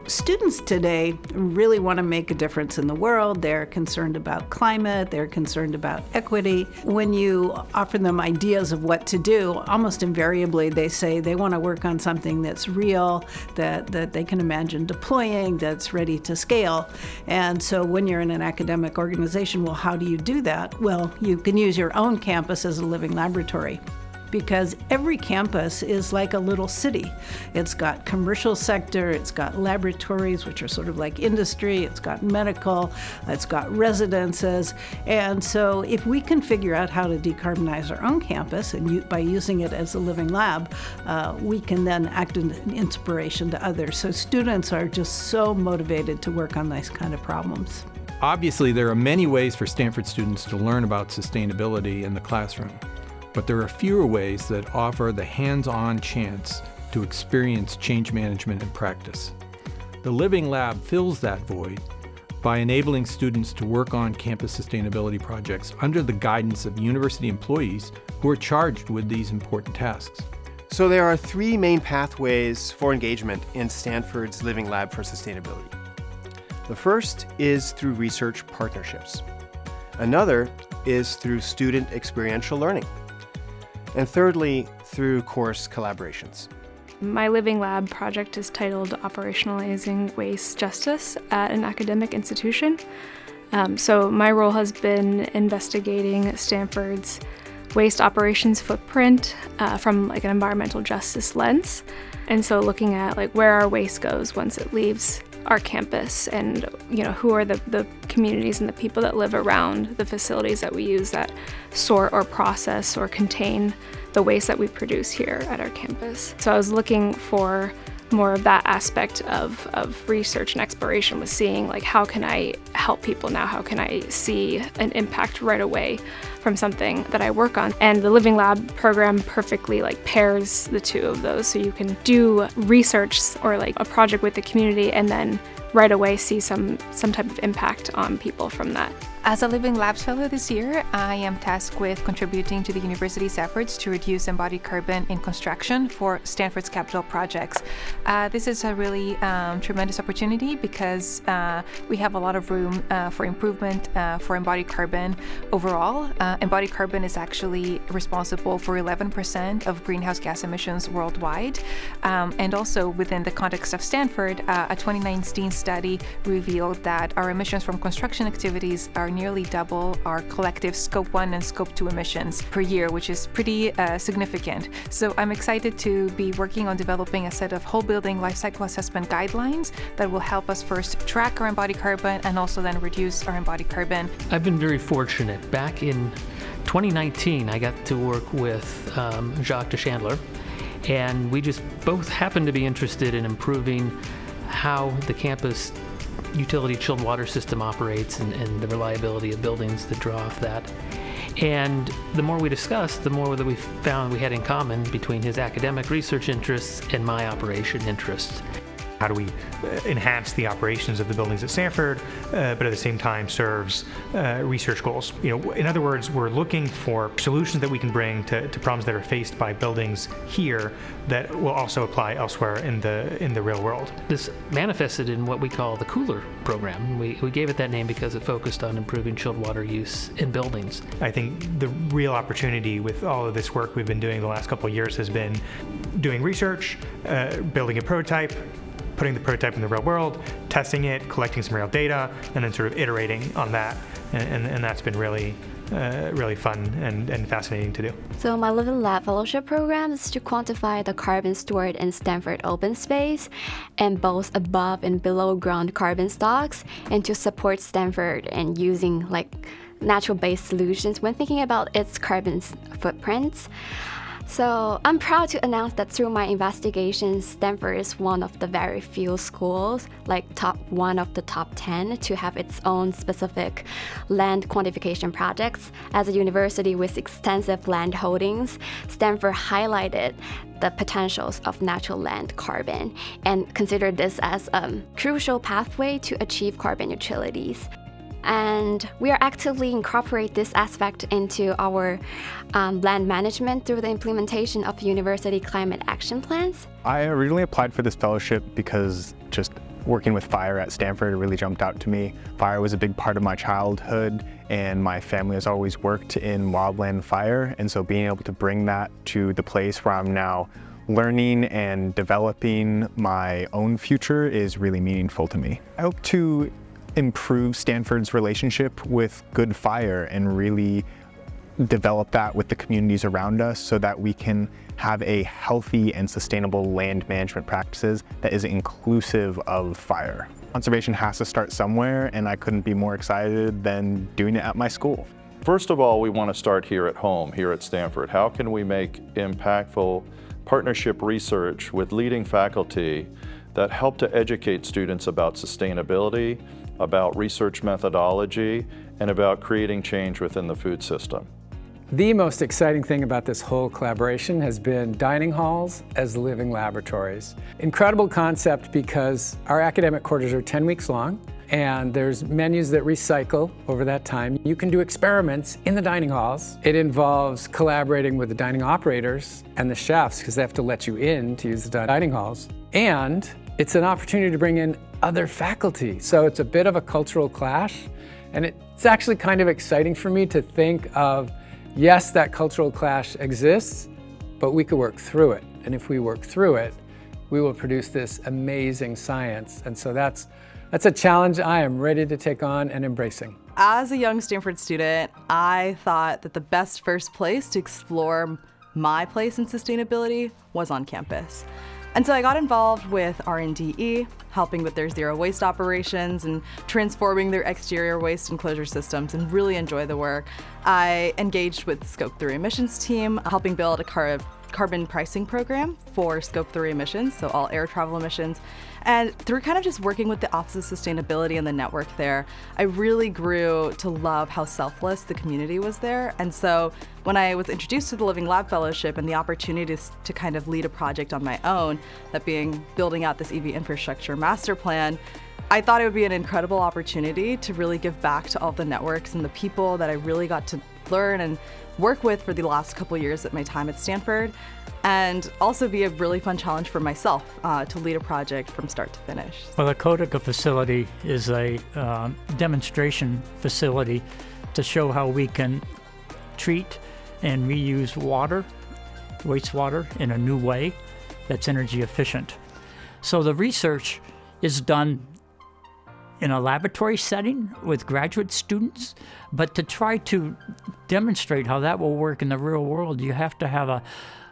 Students today really want to make a difference in the world. They're concerned about climate. They're concerned about equity. When you offer them ideas of what to do, almost invariably they say they want to work on something that's real, that they can imagine deploying, that's ready to scale. And so when you're in an academic organization, well, how do you do that? Well, you can use your own campus as a living laboratory, because every campus is like a little city. It's got commercial sector, it's got laboratories, which are sort of like industry, it's got medical, it's got residences. And so if we can figure out how to decarbonize our own campus, and by using it as a living lab, we can then act as an inspiration to others. So students are just so motivated to work on these kind of problems. Obviously, there are many ways for Stanford students to learn about sustainability in the classroom. But there are fewer ways that offer the hands-on chance to experience change management in practice. The Living Lab fills that void by enabling students to work on campus sustainability projects under the guidance of university employees who are charged with these important tasks. So there are three main pathways for engagement in Stanford's Living Lab for Sustainability. The first is through research partnerships. Another is through student experiential learning. And thirdly, through course collaborations. My Living Lab project is titled Operationalizing Waste Justice at an Academic Institution. So my role has been investigating Stanford's waste operations footprint from an environmental justice lens. And so looking at where our waste goes once it leaves our campus, and who are the communities and the people that live around the facilities that we use that sort or process or contain the waste that we produce here at our campus. So I was looking for more of that aspect of research and exploration, was seeing how can I help people now? How can I see an impact right away from something that I work on? And the Living Lab program perfectly pairs the two of those. So you can do research or a project with the community and then right away see some type of impact on people from that. As a Living Labs Fellow this year, I am tasked with contributing to the university's efforts to reduce embodied carbon in construction for Stanford's capital projects. This is a really tremendous opportunity because we have a lot of room for improvement for embodied carbon overall. Embodied carbon is actually responsible for 11% of greenhouse gas emissions worldwide. And also within the context of Stanford, a 2019 study revealed that our emissions from construction activities are nearly double our collective Scope 1 and Scope 2 emissions per year, which is pretty significant. So I'm excited to be working on developing a set of whole building life cycle assessment guidelines that will help us first track our embodied carbon and also then reduce our embodied carbon. I've been very fortunate. Back in 2019, I got to work with Jacques DeChandler, and we just both happened to be interested in improving how the campus utility chilled water system operates and the reliability of buildings that draw off that. And the more we discussed, the more that we found we had in common between his academic research interests and my operation interests. How do we enhance the operations of the buildings at Stanford, but at the same time serves research goals? In other words, we're looking for solutions that we can bring to problems that are faced by buildings here that will also apply elsewhere in the real world. This manifested in what we call the Cooler program. We gave it that name because it focused on improving chilled water use in buildings. I think the real opportunity with all of this work we've been doing the last couple of years has been doing research, building a prototype, putting the prototype in the real world, testing it, collecting some real data, and then sort of iterating on that. And that's been really fun and fascinating to do. So my Living Lab Fellowship program is to quantify the carbon stored in Stanford open space and both above and below ground carbon stocks, and to support Stanford in using natural-based solutions when thinking about its carbon footprints. So I'm proud to announce that through my investigations, Stanford is one of the very few schools, one of the top 10, to have its own specific land quantification projects. As a university with extensive land holdings, Stanford highlighted the potentials of natural land carbon and considered this as a crucial pathway to achieve carbon utilities. And we are actively incorporate this aspect into our land management through the implementation of university climate action plans. I originally applied for this fellowship because just Working with fire at Stanford really jumped out to me. Fire was a big part of my childhood, and my family has always worked in wildland fire, and so being able to bring that to the place where I'm now learning and developing my own future is really meaningful to me. I hope to improve Stanford's relationship with good fire and really develop that with the communities around us so that we can have a healthy and sustainable land management practices that is inclusive of fire. Conservation has to start somewhere, and I couldn't be more excited than doing it at my school. First of all, we want to start here at home, here at Stanford. How can we make impactful partnership research with leading faculty that help to educate students about sustainability, about research methodology, and about creating change within the food system? The most exciting thing about this whole collaboration has been dining halls as living laboratories. Incredible concept because our academic quarters are 10 weeks long, and there's menus that recycle over that time. You can do experiments in the dining halls. It involves collaborating with the dining operators and the chefs because they have to let you in to use the dining halls. And it's an opportunity to bring in other faculty. So it's a bit of a cultural clash, and it's actually kind of exciting for me to think of, yes, that cultural clash exists, but we could work through it. And if we work through it, we will produce this amazing science. And so that's a challenge I am ready to take on and embracing. As a young Stanford student, I thought that the best first place to explore my place in sustainability was on campus. And so I got involved with R&DE, helping with their zero waste operations and transforming their exterior waste enclosure systems, and really enjoy the work. I engaged with the Scope 3 emissions team, helping build a carbon pricing program for Scope 3 emissions, so all air travel emissions. And through kind of just working with the Office of Sustainability and the network there, I really grew to love how selfless the community was there. And so when I was introduced to the Living Lab Fellowship and the opportunity to kind of lead a project on my own, that being building out this EV infrastructure master plan, I thought it would be an incredible opportunity to really give back to all the networks and the people that I really got to learn and work with for the last couple years at my time at Stanford, and also be a really fun challenge for myself to lead a project from start to finish. Well, the Kotica facility is a demonstration facility to show how we can treat and reuse water, wastewater, in a new way that's energy efficient. So the research is done in a laboratory setting with graduate students, but to try to demonstrate how that will work in the real world, you have to have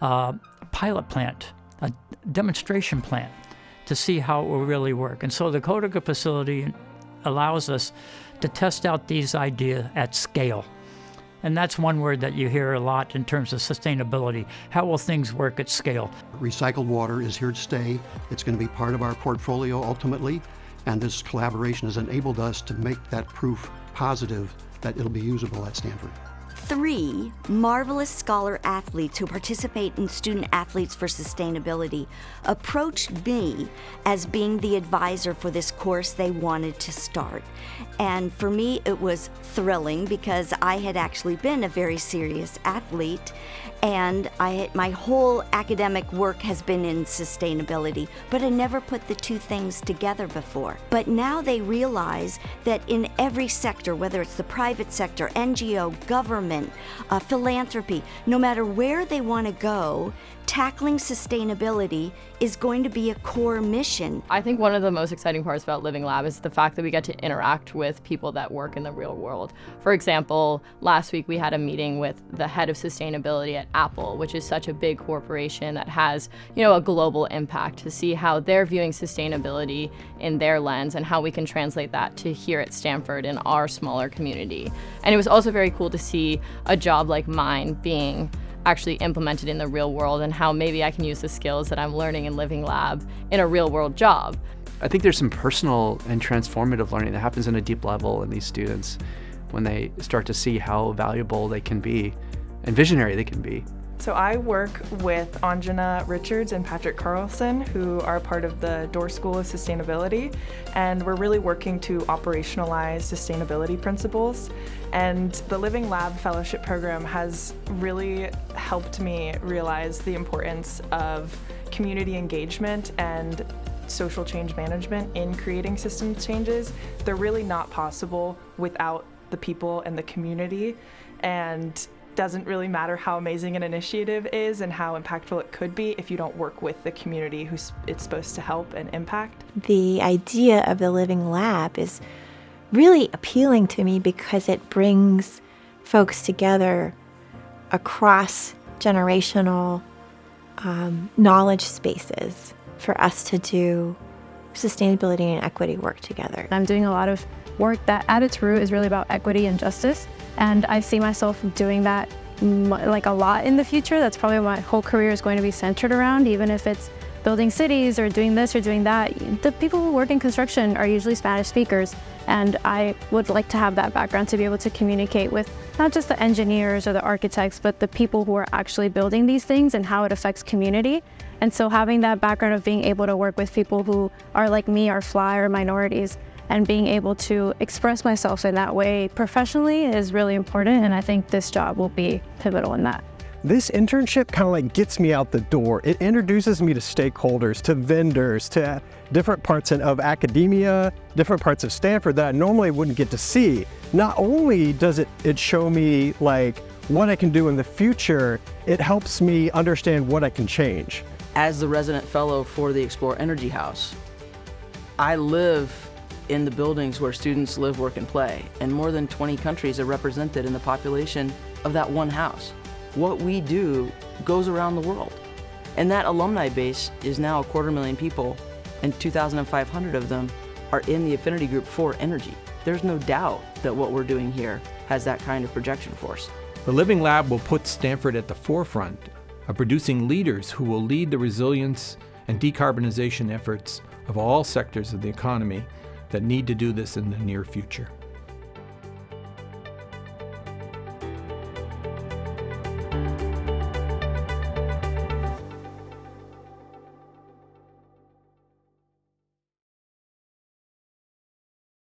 a pilot plant, a demonstration plant, to see how it will really work. And so the Kotica facility allows us to test out these ideas at scale. And that's one word that you hear a lot in terms of sustainability. How will things work at scale? Recycled water is here to stay. It's going to be part of our portfolio ultimately. And this collaboration has enabled us to make that proof positive that it'll be usable at Stanford. 3 marvelous scholar athletes who participate in Student Athletes for Sustainability approached me as being the advisor for this course they wanted to start. And for me, it was thrilling because I had actually been a very serious athlete, and my whole academic work has been in sustainability, but I never put the two things together before. But now they realize that in every sector, whether it's the private sector, NGO, government, philanthropy, no matter where they want to go, tackling sustainability is going to be a core mission. I think one of the most exciting parts about Living Lab is the fact that we get to interact with people that work in the real world. For example, last week we had a meeting with the head of sustainability at Apple, which is such a big corporation that has, a global impact, to see how they're viewing sustainability in their lens and how we can translate that to here at Stanford in our smaller community. And it was also very cool to see a job like mine being actually implemented in the real world, and how maybe I can use the skills that I'm learning in Living Lab in a real world job. I think there's some personal and transformative learning that happens on a deep level in these students when they start to see how valuable they can be and visionary they can be. So I work with Anjana Richards and Patrick Carlson, who are part of the Door School of Sustainability, and we're really working to operationalize sustainability principles. And the Living Lab Fellowship Program has really helped me realize the importance of community engagement and social change management in creating system changes, they're really not possible without the people and the community. And doesn't really matter how amazing an initiative is and how impactful it could be if you don't work with the community who it's supposed to help and impact. The idea of the living lab is really appealing to me because it brings folks together across generational knowledge spaces for us to do sustainability and equity work together. I'm doing a lot of work that at its root is really about equity and justice, and I see myself doing that like a lot in the future. That's probably what my whole career is going to be centered around, even if it's building cities or doing this or doing that. The people who work in construction are usually Spanish speakers, and I would like to have that background to be able to communicate with not just the engineers or the architects, but the people who are actually building these things and how it affects community. And so having that background of being able to work with people who are like me, are fly or minorities, and being able to express myself in that way professionally is really important, and I think this job will be pivotal in that. This internship kind of like gets me out the door. It introduces me to stakeholders, to vendors, to different parts of academia, different parts of Stanford that I normally wouldn't get to see. Not only does it show me like what I can do in the future, it helps me understand what I can change. As the resident fellow for the Explore Energy House, I live in the buildings where students live, work, and play, and more than 20 countries are represented in the population of that one house. What we do goes around the world. And that alumni base is now 250,000 people, and 2,500 of them are in the affinity group for energy. There's no doubt that what we're doing here has that kind of projection force. The Living Lab will put Stanford at the forefront of producing leaders who will lead the resilience and decarbonization efforts of all sectors of the economy that need to do this in the near future.